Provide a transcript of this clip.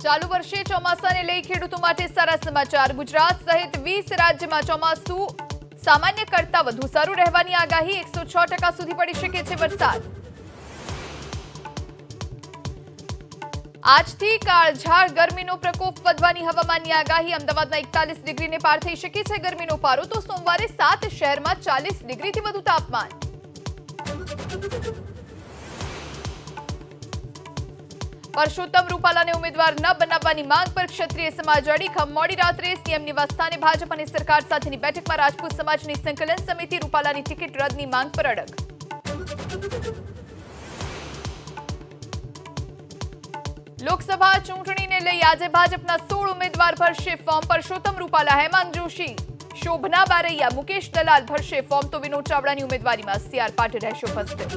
ચાલુ વર્ષે ચોમાસાને લઈ ખેડૂતો માટે સારા સમાચાર। ગુજરાત સહિત 20 રાજ્યમાં ચોમાસું સામાન્ય કરતા વધુ સારું રહેવાની આગાહી। 106% સુધી પડી શકે છે વરસાદ। આજથી કાળઝાળ ગરમીનો પ્રકોપ વધવાની હવામાનની આગાહી। અમદાવાદમાં 41 ડિગ્રીને પાર થઈ શકે છે ગરમીનો પારો, તો સોમવારે 7 શહેરમાં 40 ડિગ્રીથી વધુ તાપમાન। પરસોત્તમ રૂપાલાને ઉમેદવાર ન બનાવવાની માંગ પર ક્ષત્રિય સમાજ અડીખમ। મોડી રાત્રે સીએમ નિવાસસ્થાને ભાજપ અને સરકાર સાથેની બેઠકમાં રાજપૂત સમાજની સંકલન સમિતિ રૂપાલાની ટિકિટ રદની માંગ પર અડગ। લોકસભા ચૂંટણીને લઈ આજે ભાજપના 16 ઉમેદવાર ભરશે ફોર્મ। પરસોત્તમ રૂપાલા, હેમાંગ જોશી, શોભના બારૈયા, મુકેશ દલાલ ભરશે ફોર્મ, તો વિનોદ ચાવડાની ઉમેદવારીમાં સીઆર પાટીલ રહેશે ઉપસ્થિત।